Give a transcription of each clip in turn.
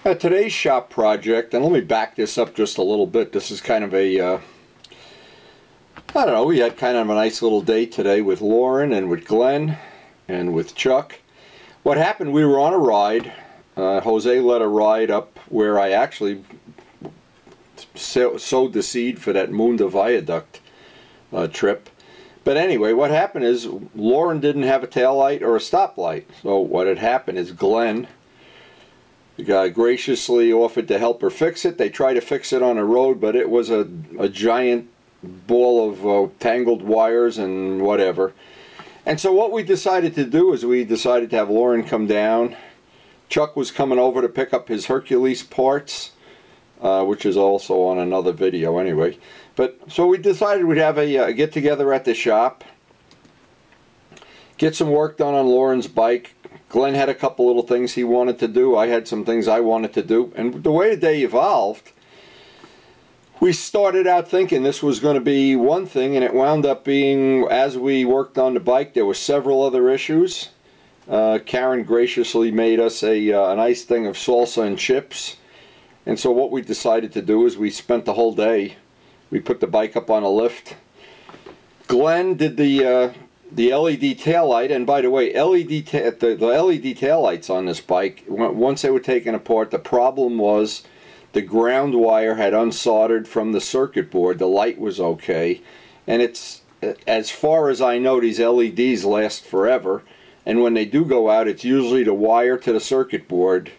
Today's shop project, and let me back this up just a little bit. This is kind of a, I don't know, we had kind of a nice little day today with Lauren and with Glenn and with Chuck. What happened, we were on a ride. Jose led a ride up where I actually sowed the seed for that Munda Viaduct trip. But anyway, what happened is Lauren didn't have a tail light or a stoplight. So what had happened is Glenn, the guy, graciously offered to help her fix it. They tried to fix it on a road, but it was a giant ball of tangled wires and whatever. And so what we decided to do is we decided to have Lauren come down. Chuck was coming over to pick up his Hercules parts, which is also on another video anyway. But so we decided we'd have a get together at the shop, get some work done on Lauren's bike. Glenn had a couple little things he wanted to do. I had some things I wanted to do. And the way the day evolved, we started out thinking this was going to be one thing, and it wound up being, as we worked on the bike, there were several other issues. Karen graciously made us a nice thing of salsa and chips. And so what we decided to do is we spent the whole day, we put the bike up on a lift. Glenn did the LED taillight, and by the way, the LED taillights on this bike, once they were taken apart, the problem was the ground wire had unsoldered from the circuit board. The light was okay, and it's, as far as I know, these LEDs last forever, and when they do go out, it's usually the wire to the circuit board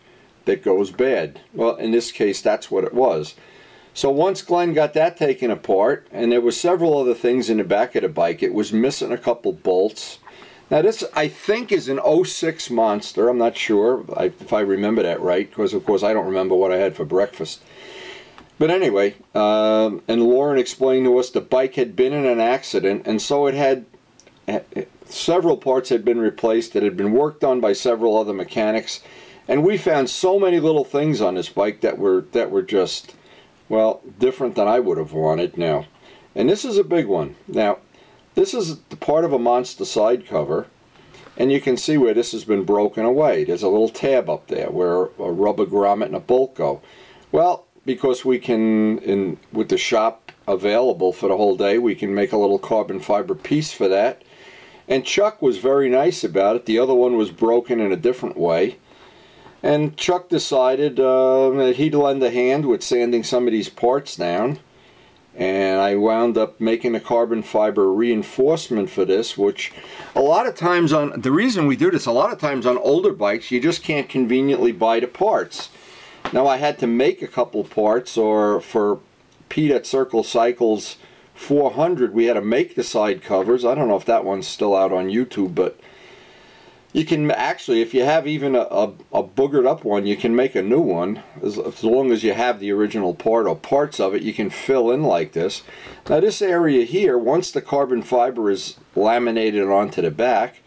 that goes bad. Well, in this case, that's what it was. So once Glenn got that taken apart, and there were several other things in the back of the bike, it was missing a couple bolts. Now this, I think, is an '06 Monster. I'm not sure if I remember that right, because of course I don't remember what I had for breakfast. But anyway, and Lauren explained to us the bike had been in an accident, and so it had, several parts had been replaced. It had been worked on by several other mechanics, and we found so many little things on this bike that were just, well, different than I would have wanted now. And this is a big one. Now, this is the part of a Monster side cover, and you can see where this has been broken away. There's a little tab up there where a rubber grommet and a bolt go. Well, because we can, with the shop available for the whole day, we can make a little carbon fiber piece for that. And Chuck was very nice about it. The other one was broken in a different way. And Chuck decided that he'd lend a hand with sanding some of these parts down. And I wound up making a carbon fiber reinforcement for this, which a lot of times on, the reason we do this, a lot of times on older bikes, you just can't conveniently buy the parts. Now I had to make a couple parts, or for Pete at Circle Cycles 400, we had to make the side covers. I don't know if that one's still out on YouTube, but you can actually, if you have even a boogered up one, you can make a new one. As long as you have the original part or parts of it, you can fill in like this. Now this area here, once the carbon fiber is laminated onto the back,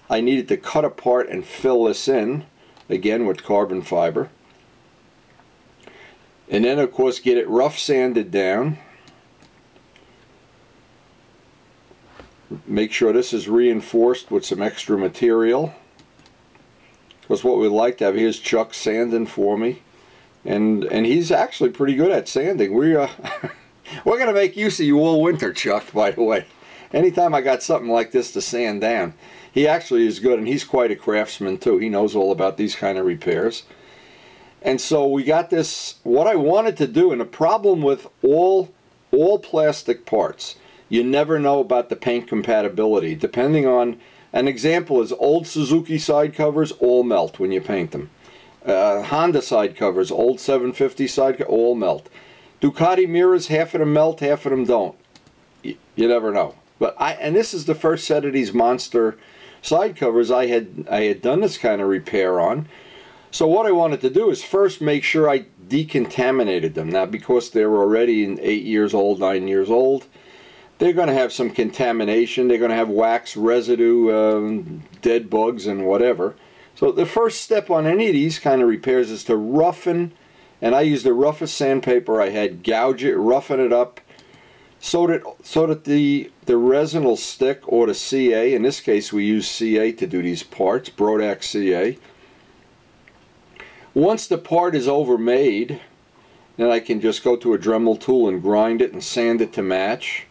I needed to cut apart and fill this in, again with carbon fiber. And then of course get it rough sanded down. Make sure this is reinforced with some extra material, because what we like to have here is Chuck sanding for me, and he's actually pretty good at sanding. We're gonna make use of you all winter, Chuck, by the way. Anytime I got something like this to sand down, he actually is good, and he's quite a craftsman too. He knows all about these kind of repairs. And so we got this, what I wanted to do, and the problem with all plastic parts, you never know about the paint compatibility. Depending on, an example is old Suzuki side covers all melt when you paint them. Honda side covers, old 750 side covers, all melt. Ducati mirrors, half of them melt, half of them don't. You never know. But and this is the first set of these Monster side covers I had done this kind of repair on. So what I wanted to do is first make sure I decontaminated them. Now because they're already 8 years old, 9 years old, they're going to have some contamination. They're going to have wax residue, dead bugs and whatever. So the first step on any of these kind of repairs is to roughen, and I used the roughest sandpaper I had, gouge it, roughen it up, so that the resin will stick, or the CA. In this case we use CA to do these parts, Brodax CA. Once the part is overmade, then I can just go to a Dremel tool and grind it and sand it to match.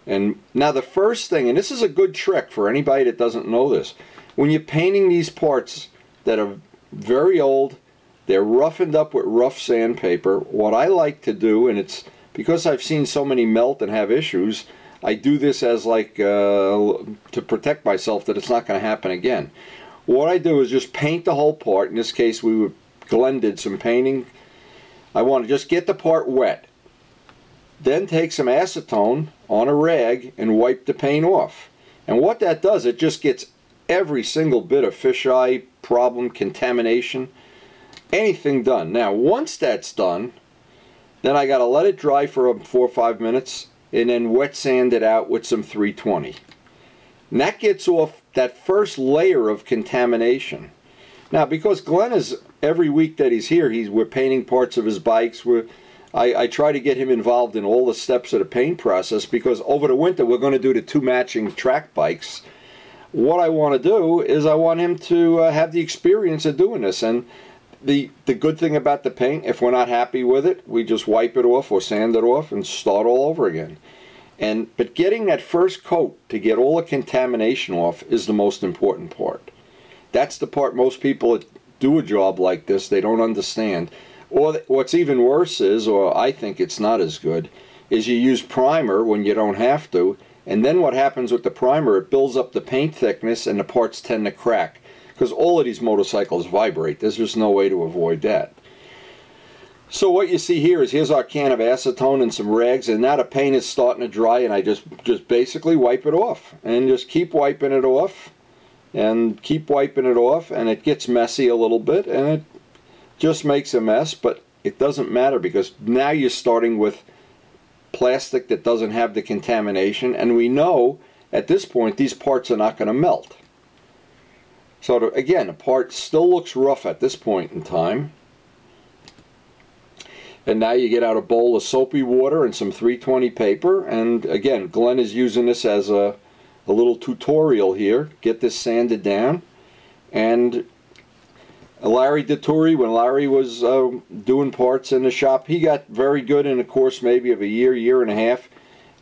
And now the first thing, and this is a good trick for anybody that doesn't know this, when you're painting these parts that are very old, they're roughened up with rough sandpaper, what I like to do, and it's because I've seen so many melt and have issues, I do this as like to protect myself that it's not going to happen again. What I do is just paint the whole part. In this case, Glen did some painting. I want to just get the part wet. Then take some acetone on a rag and wipe the paint off. And what that does, it just gets every single bit of fisheye problem, contamination, anything done. Now, once that's done, then I got to let it dry for 4 or 5 minutes and then wet sand it out with some 320. And that gets off that first layer of contamination. Now, because Glen is, every week that he's here, we're painting parts of his bikes. I try to get him involved in all the steps of the paint process, because over the winter we're going to do the 2 matching track bikes. What I want to do is I want him to have the experience of doing this. And the good thing about the paint, if we're not happy with it, we just wipe it off or sand it off and start all over again. But getting that first coat to get all the contamination off is the most important part. That's the part most people that do a job like this, they don't understand. Or what's even worse is, or I think it's not as good, is you use primer when you don't have to, and then what happens with the primer, it builds up the paint thickness and the parts tend to crack. Because all of these motorcycles vibrate. There's just no way to avoid that. So what you see here is, here's our can of acetone and some rags, and now the paint is starting to dry, and I just basically wipe it off. And just keep wiping it off, and keep wiping it off, and it gets messy a little bit, and it just makes a mess, but it doesn't matter, because now you're starting with plastic that doesn't have the contamination, and we know at this point these parts are not going to melt. So again, the part still looks rough at this point in time. And now you get out a bowl of soapy water and some 320 paper, and again, Glen is using this as a little tutorial here. Get this sanded down. And Larry Dettori, when Larry was doing parts in the shop, he got very good in a course maybe of a year and a half.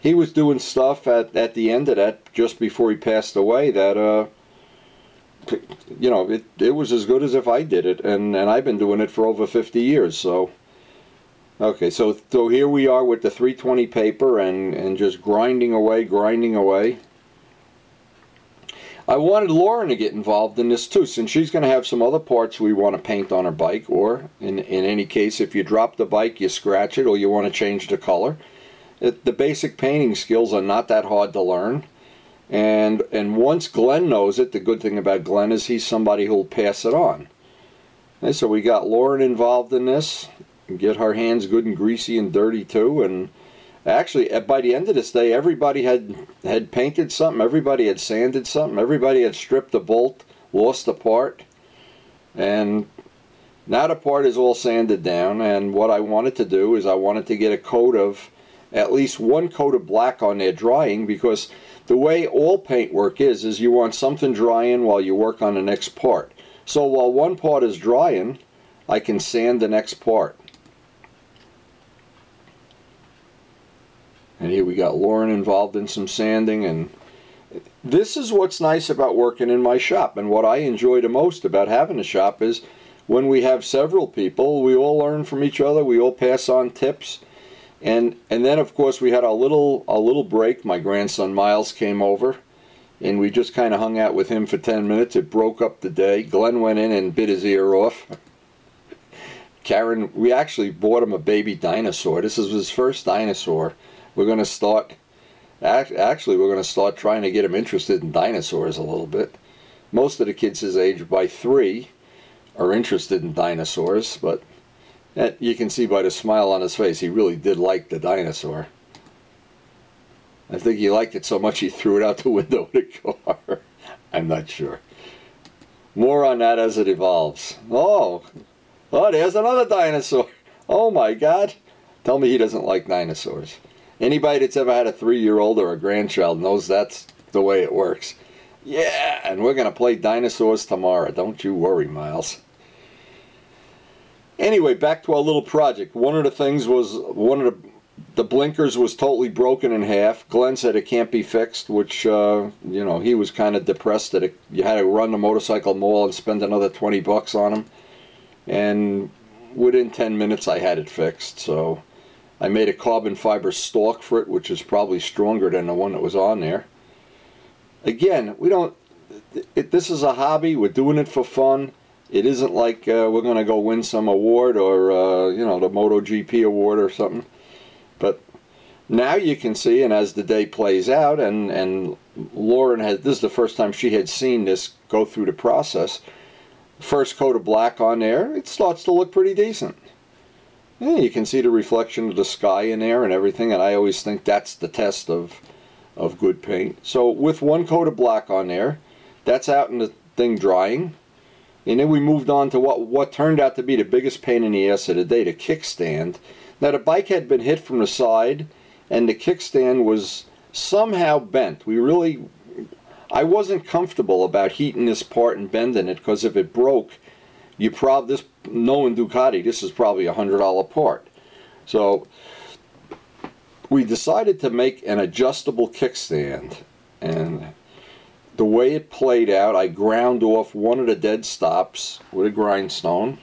He was doing stuff at the end of that, just before he passed away, that you know, it was as good as if I did it, and I've been doing it for over 50 years. So okay, so here we are with the 320 paper and just grinding away. I wanted Lauren to get involved in this too, since she's going to have some other parts we want to paint on her bike, or in any case, if you drop the bike, you scratch it, or you want to change the color. The basic painting skills are not that hard to learn. And once Glen knows it, the good thing about Glen is he's somebody who'll pass it on. And so we got Lauren involved in this, and get her hands good and greasy and dirty too. And actually, by the end of this day, everybody had painted something, everybody had sanded something, everybody had stripped a bolt, lost a part, and now the part is all sanded down. And what I wanted to do is I wanted to get a coat of, at least one coat of black on there drying, because the way all paint work is you want something drying while you work on the next part. So while one part is drying, I can sand the next part. And here we got Lauren involved in some sanding, and this is what's nice about working in my shop, and what I enjoy the most about having a shop is when we have several people, we all learn from each other, we all pass on tips. And then of course we had a little break. My grandson Miles came over, and we just kind of hung out with him for 10 minutes. It broke up the day. Glen went in and bit his ear off. Karen, we actually bought him a baby dinosaur. This is his first dinosaur. We're going to start, actually we're going to start trying to get him interested in dinosaurs a little bit. Most of the kids his age, by 3, are interested in dinosaurs, but you can see by the smile on his face, he really did like the dinosaur. I think he liked it so much he threw it out the window of the car. I'm not sure. More on that as it evolves. Oh, there's another dinosaur. Oh my God. Tell me he doesn't like dinosaurs. Anybody that's ever had a 3-year-old or a grandchild knows that's the way it works. Yeah, and we're going to play dinosaurs tomorrow. Don't you worry, Miles. Anyway, back to our little project. One of the things was, one of the blinkers was totally broken in half. Glen said it can't be fixed, which, you know, he was kind of depressed that you had to run the motorcycle mall and spend another 20 bucks on them. And within 10 minutes I had it fixed. So I made a carbon fiber stalk for it, which is probably stronger than the one that was on there. Again, we don't, this is a hobby. We're doing it for fun. It isn't like we're going to go win some award or, you know, the MotoGP award or something. But now you can see, and as the day plays out, and Lauren has, this is the first time she had seen this go through the process. First coat of black on there, it starts to look pretty decent. Yeah, you can see the reflection of the sky in there and everything, and I always think that's the test of good paint. So with one coat of black on there, that's out in the thing drying. And then we moved on to what turned out to be the biggest pain in the ass of the day, the kickstand. Now the bike had been hit from the side, and the kickstand was somehow bent. I wasn't comfortable about heating this part and bending it, because if it broke, knowing Ducati, this is probably a $100 part. So we decided to make an adjustable kickstand, and the way it played out, I ground off one of the dead stops with a grindstone.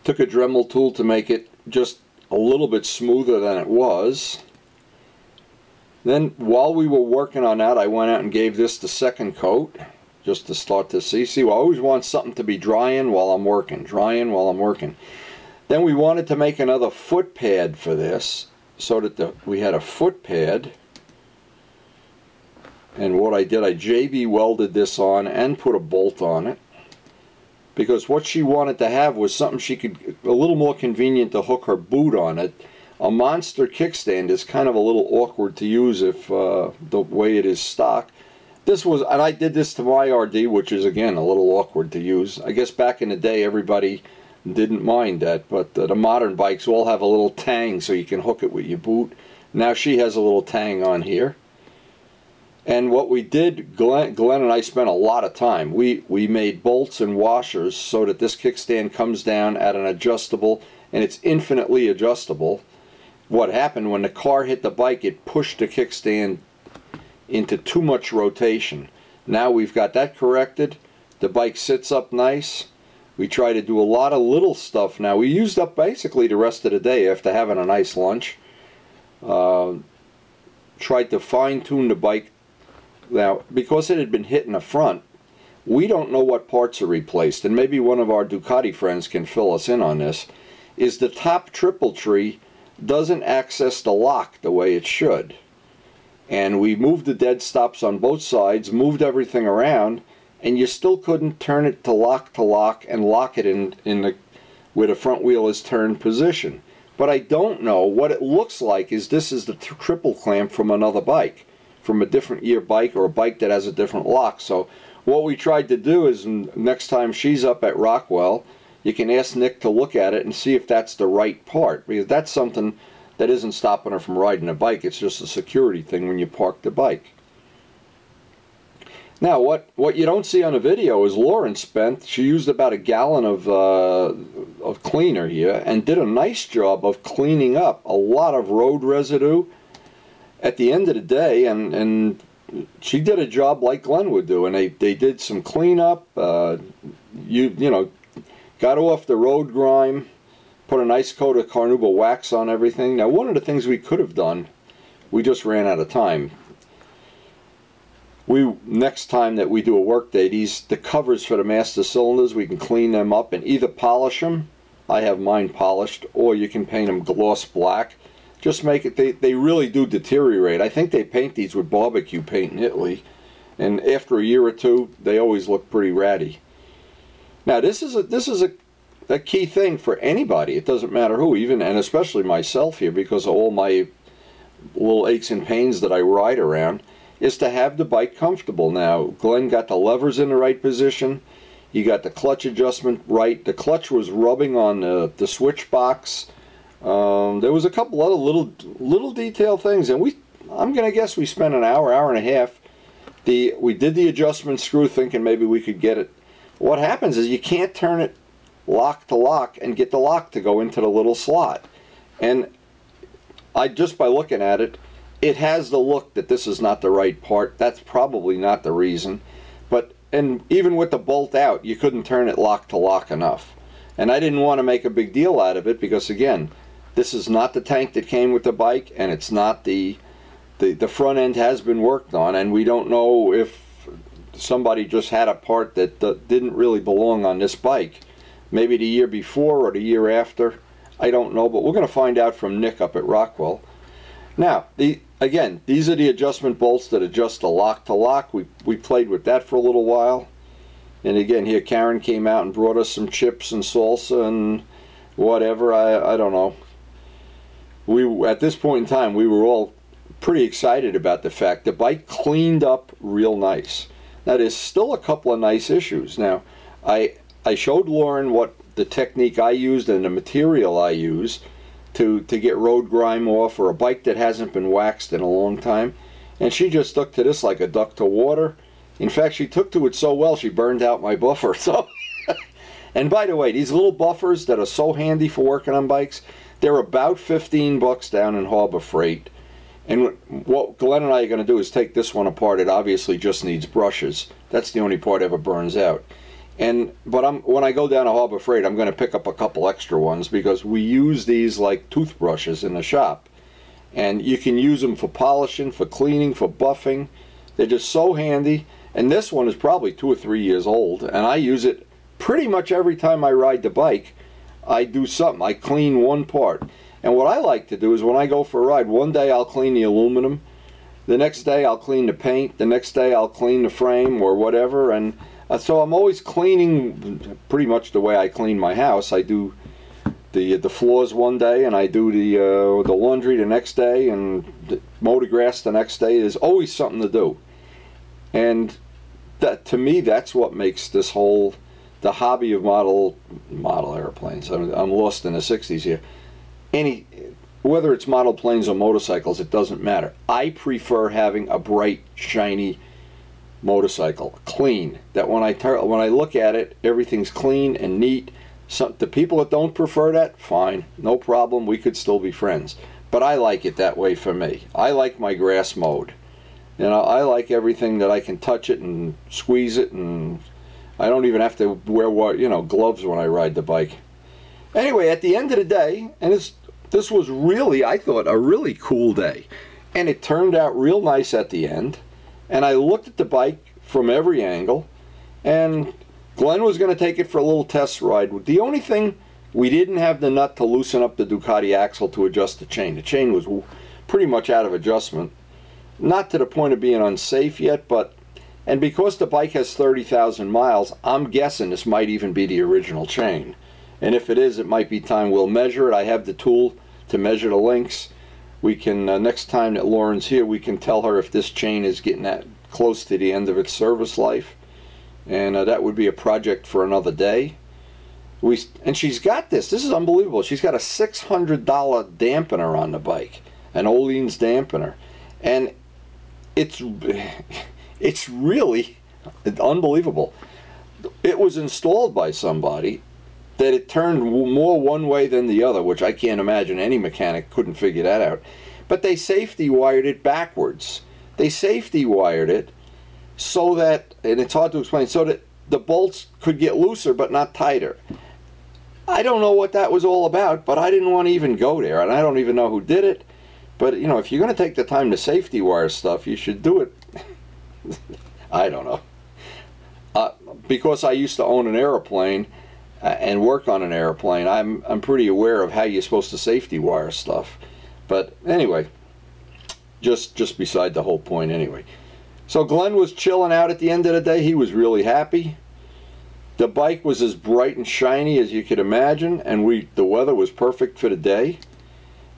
Took a Dremel tool to make it just a little bit smoother than it was. Then while we were working on that, I went out and gave this the second coat, just to start to see. See, I always want something to be drying while I'm working, drying while I'm working. Then we wanted to make another foot pad for this, so that we had a foot pad. And what I did, I JB welded this on and put a bolt on it, because what she wanted to have was something she could, a little more convenient to hook her boot on it. A monster kickstand is kind of a little awkward to use if the way it is stock. This was, and I did this to my RD, which is again a little awkward to use. I guess back in the day everybody didn't mind that, but the modern bikes all have a little tang so you can hook it with your boot. Now she has a little tang on here. And what we did, Glen and I spent a lot of time. We made bolts and washers so that this kickstand comes down at an adjustable, and it's infinitely adjustable. What happened when the car hit the bike, it pushed the kickstand into too much rotation. Now we've got that corrected. The bike sits up nice. We try to do a lot of little stuff now. We used up basically the rest of the day after having a nice lunch. Tried to fine-tune the bike. Now, because it had been hit in the front, we don't know what parts are replaced, and maybe one of our Ducati friends can fill us in on this, is the top triple tree doesn't access the lock the way it should. And we moved the dead stops on both sides, moved everything around, and you still couldn't turn it to lock and lock it in the where the front wheel is turned position. But I don't know. What it looks like is this is the triple clamp from another bike, from a different year bike or a bike that has a different lock. So what we tried to do is, next time she's up at Rockwell, you can ask Nick to look at it and see if that's the right part, because that's something that isn't stopping her from riding a bike. It's just a security thing when you park the bike. Now what you don't see on the video is Lauren she used about a gallon of cleaner here and did a nice job of cleaning up a lot of road residue at the end of the day, and she did a job like Glen would do, and they did some cleanup. You know, got off the road grime, put a nice coat of carnauba wax on everything. Now one of the things we could have done, we just ran out of time. Next time that we do a work day, the covers for the master cylinders, we can clean them up and either polish them. I have mine polished, or you can paint them gloss black. Just make it, they really do deteriorate. I think they paint these with barbecue paint in Italy, and after a year or two they always look pretty ratty. Now this is a key thing for anybody. It doesn't matter who, even and especially myself here, because of all my little aches and pains that I ride around, is to have the bike comfortable. Now Glen got the levers in the right position. You got the clutch adjustment right. The clutch was rubbing on the switch box. There was a couple other little detail things, and I'm gonna guess we spent an hour and a half. We did the adjustment screw thinking maybe we could get it. What happens is you can't turn it lock to lock and get the lock to go into the little slot. And just by looking at it, it has the look that this is not the right part. That's probably not the reason. And even with the bolt out, you couldn't turn it lock to lock enough. And I didn't want to make a big deal out of it because, again, this is not the tank that came with the bike, and it's not the front end has been worked on, and we don't know if somebody just had a part that didn't really belong on this bike. Maybe the year before or the year after. I don't know, but we're going to find out from Nick up at Rockwell. Now, again, these are the adjustment bolts that adjust the lock to lock. We played with that for a little while. And again, here Karen came out and brought us some chips and salsa and whatever. I don't know. At this point in time, we were all pretty excited about the fact the bike cleaned up real nice. Now, there's still a couple of nice issues. Now, I showed Lauren what the technique I used and the material I use to get road grime off, or a bike that hasn't been waxed in a long time, and she just stuck to this like a duck to water. In fact, she took to it so well she burned out my buffer. So and by the way, these little buffers that are so handy for working on bikes, they're about $15 down in Harbor Freight. And what Glenn and I are going to do is take this one apart. It obviously just needs brushes. That's the only part ever burns out. But when I go down to Harbor Freight, I'm going to pick up a couple extra ones because we use these like toothbrushes in the shop. And you can use them for polishing, for cleaning, for buffing. They're just so handy. And this one is probably 2 or 3 years old, and I use it pretty much every time I ride the bike. I do something. I clean one part. And what I like to do is when I go for a ride, one day I'll clean the aluminum, the next day I'll clean the paint, the next day I'll clean the frame or whatever. And so I'm always cleaning pretty much the way I clean my house. I do the floors one day, and I do the laundry the next day, and mow the grass the next day. There's always something to do. And that, to me, that's what makes this whole, the hobby of model airplanes. I'm lost in the 60s here. Whether it's model planes or motorcycles, it doesn't matter. I prefer having a bright, shiny motorcycle, clean. That when I look at it, everything's clean and neat. The people that don't prefer that, fine, no problem. We could still be friends. But I like it that way for me. I like my grass mowed. You know, I like everything that I can touch it and squeeze it, and I don't even have to wear gloves when I ride the bike. Anyway, at the end of the day, and this was really, I thought, a really cool day. And it turned out real nice at the end. And I looked at the bike from every angle, and Glenn was going to take it for a little test ride. The only thing, we didn't have the nut to loosen up the Ducati axle to adjust the chain. The chain was pretty much out of adjustment. Not to the point of being unsafe yet, and because the bike has 30,000 miles, I'm guessing this might even be the original chain. And if it is, it might be time we'll measure it. I have the tool to measure the links. We can, next time that Lauren's here, we can tell her if this chain is getting that close to the end of its service life. And that would be a project for another day. And she's got this. This is unbelievable. She's got a $600 dampener on the bike, an Öhlins dampener. And it's really unbelievable. It was installed by somebody that it turned more one way than the other, which I can't imagine any mechanic couldn't figure that out. But they safety wired it backwards. They safety wired it so that, and it's hard to explain, so that the bolts could get looser but not tighter. I don't know what that was all about, but I didn't want to even go there, and I don't even know who did it. But, you know, if you're going to take the time to safety wire stuff, you should do it. I don't know. Because I used to own an airplane and work on an airplane, I'm pretty aware of how you're supposed to safety wire stuff. But anyway, just beside the whole point anyway. So Glenn was chilling out at the end of the day. He was really happy. The bike was as bright and shiny as you could imagine, and the weather was perfect for the day.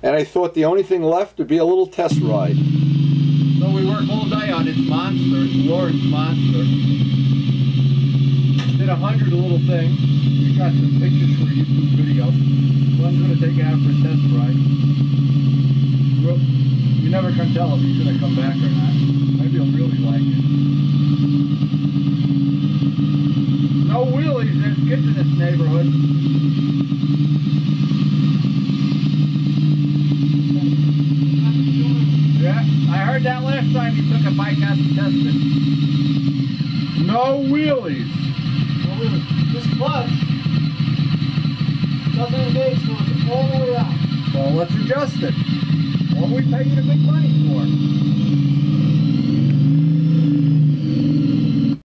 And I thought the only thing left would be a little test ride. So we worked all day on this monster, it's Lauren's monster. Did 100 little things. We got some pictures for a YouTube video. Glenn's going to take it out for a test ride. You never can tell if he's going to come back or not. Maybe he'll really like it. No wheelies there's kids in this neighborhood. Yeah, I heard that last time you took a bike out to test it. No wheelies. No wheelies. This clutch doesn't engage, so it's all the way out. Well, let's adjust it. What we pay you the big money for?